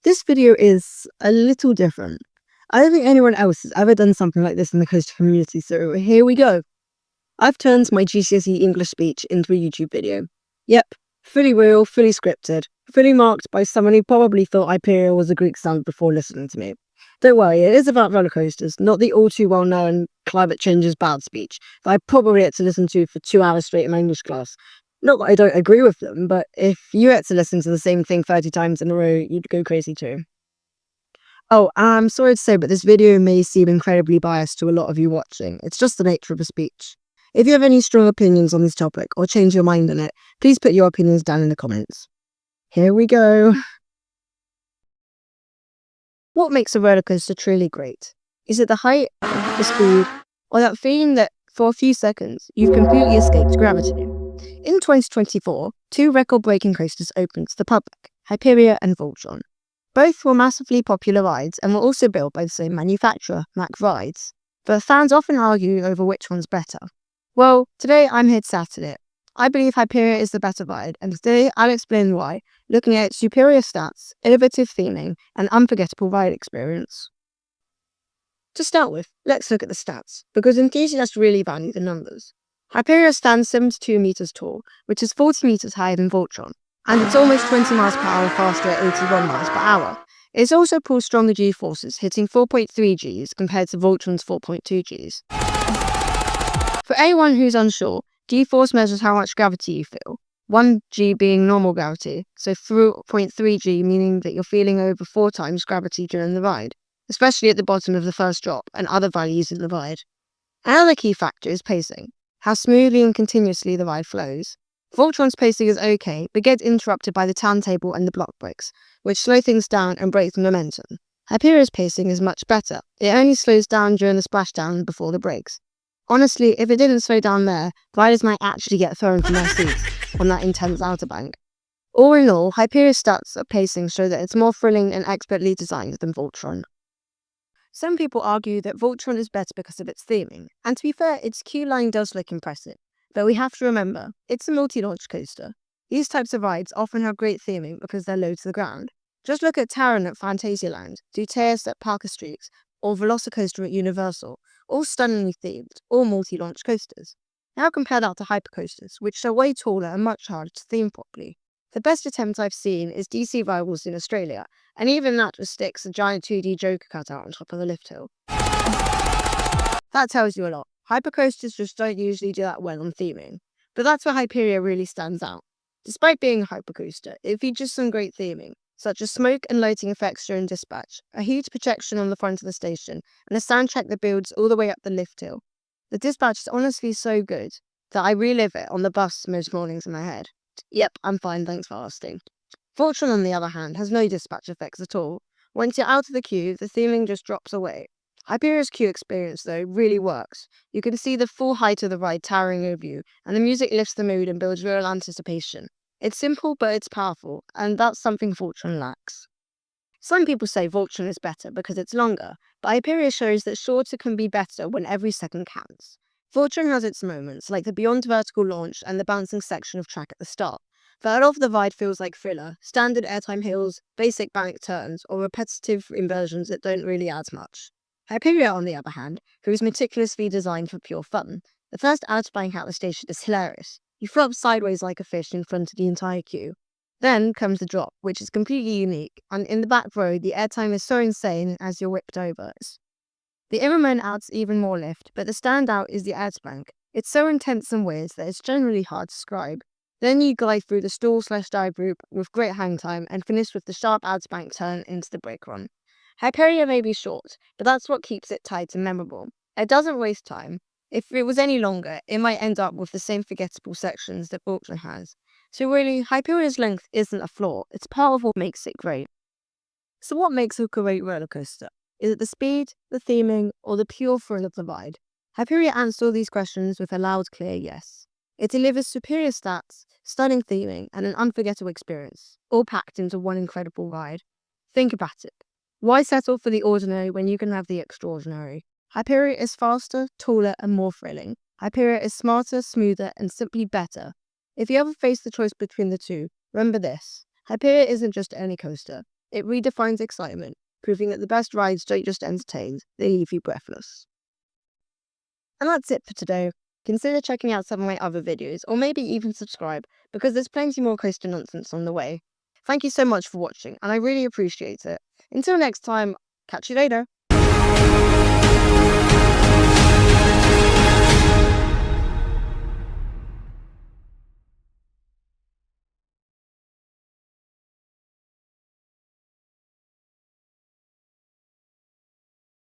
This video is a little different. I don't think anyone else has ever done something like this in the coaster community, so here we go. I've turned my GCSE English speech into a YouTube video. Yep, fully real, fully scripted, fully marked by someone who probably thought Hyperia was a Greek sound before listening to me. Don't worry, it is about roller coasters, not the all too well known climate change is bad speech that I probably had to listen to for 2 hours straight in my English class. Not that I don't agree with them, but if you had to listen to the same thing 30 times in a row, you'd go crazy too. Oh, I'm sorry to say, but this video may seem incredibly biased to a lot of you watching. It's just the nature of a speech. If you have any strong opinions on this topic or change your mind on it, please put your opinions down in the comments. Here we go. What makes a roller coaster truly great? Is it the height, the speed, or that feeling that for a few seconds you've completely escaped gravity? In 2024, two record-breaking coasters opened to the public, Hyperia and Voltron. Both were massively popular rides and were also built by the same manufacturer, Mack Rides, but fans often argue over which one's better. Well, today I'm here to settle it. I believe Hyperia is the better ride, and today I'll explain why, looking at its superior stats, innovative theming, and unforgettable ride experience. To start with, let's look at the stats, because enthusiasts really value the numbers. Hyperia stands 72 meters tall, which is 40 meters higher than Voltron, and it's almost 20 miles per hour faster at 81 miles per hour. It also pulls stronger G-forces, hitting 4.3 Gs compared to Voltron's 4.2 Gs. For anyone who's unsure, G-force measures how much gravity you feel, 1 G being normal gravity, so 4.3 G meaning that you're feeling over 4 times gravity during the ride, especially at the bottom of the first drop and other values in the ride. Another key factor is pacing, how smoothly and continuously the ride flows. Voltron's pacing is okay, but gets interrupted by the turntable and the block brakes, which slow things down and break the momentum. Hyperia's pacing is much better. It only slows down during the splashdown before the brakes. Honestly, if it didn't slow down there, riders might actually get thrown from their seats on that intense outer bank. All in all, Hyperia's stats of pacing show that it's more thrilling and expertly designed than Voltron. Some people argue that Voltron is better because of its theming, and to be fair, its queue line does look impressive. But we have to remember, it's a multi-launch coaster. These types of rides often have great theming because they're low to the ground. Just look at Taron at Phantasialand, Duteus at Parker Street, or Velocicoaster at Universal, all stunningly themed, all multi-launch coasters. Now compare that to hypercoasters, which are way taller and much harder to theme properly. The best attempt I've seen is DC Rivals in Australia, and even that just sticks a giant 2D Joker cutout on top of the lift hill. That tells you a lot. Hypercoasters just don't usually do that well on theming, but that's where Hyperia really stands out. Despite being a hypercoaster, it features some great theming, such as smoke and lighting effects during dispatch, a huge projection on the front of the station, and a soundtrack that builds all the way up the lift hill. The dispatch is honestly so good that I relive it on the bus most mornings in my head. Yep, I'm fine, thanks for asking. Voltron, on the other hand, has no dispatch effects at all. Once you're out of the queue, the theming just drops away. Hyperia's queue experience, though, really works. You can see the full height of the ride towering over you, and the music lifts the mood and builds real anticipation. It's simple, but it's powerful, and that's something Voltron lacks. Some people say Voltron is better because it's longer, but Hyperia shows that shorter can be better when every second counts. Voltron has its moments, like the beyond vertical launch and the bouncing section of track at the start, but a lot of the ride feels like filler, standard airtime hills, basic bank turns, or repetitive inversions that don't really add much. Hyperia, on the other hand, proves meticulously designed for pure fun. The first outbank out the station is hilarious. You flop sideways like a fish in front of the entire queue. Then comes the drop, which is completely unique, and in the back row, the airtime is so insane as you're whipped over. The Immerman adds even more lift, but the standout is the outbank. It's so intense and weird that it's generally hard to describe. Then you glide through the stall/dive route with great hang time and finish with the sharp outbank turn into the brake run. Hyperia may be short, but that's what keeps it tight and memorable. It doesn't waste time. If it was any longer, it might end up with the same forgettable sections that Voltron has. So really, Hyperia's length isn't a flaw, it's part of what makes it great. So what makes a great roller coaster? Is it the speed, the theming, or the pure thrill of the ride? Hyperia answers all these questions with a loud, clear yes. It delivers superior stats, stunning theming, and an unforgettable experience, all packed into one incredible ride. Think about it. Why settle for the ordinary when you can have the extraordinary? Hyperia is faster, taller, and more thrilling. Hyperia is smarter, smoother, and simply better. If you ever face the choice between the two, remember this. Hyperia isn't just any coaster. It redefines excitement, proving that the best rides don't just entertain, they leave you breathless. And that's it for today. Consider checking out some of my other videos, or maybe even subscribe, because there's plenty more coaster nonsense on the way. Thank you so much for watching, and I really appreciate it. Until next time, catch you later.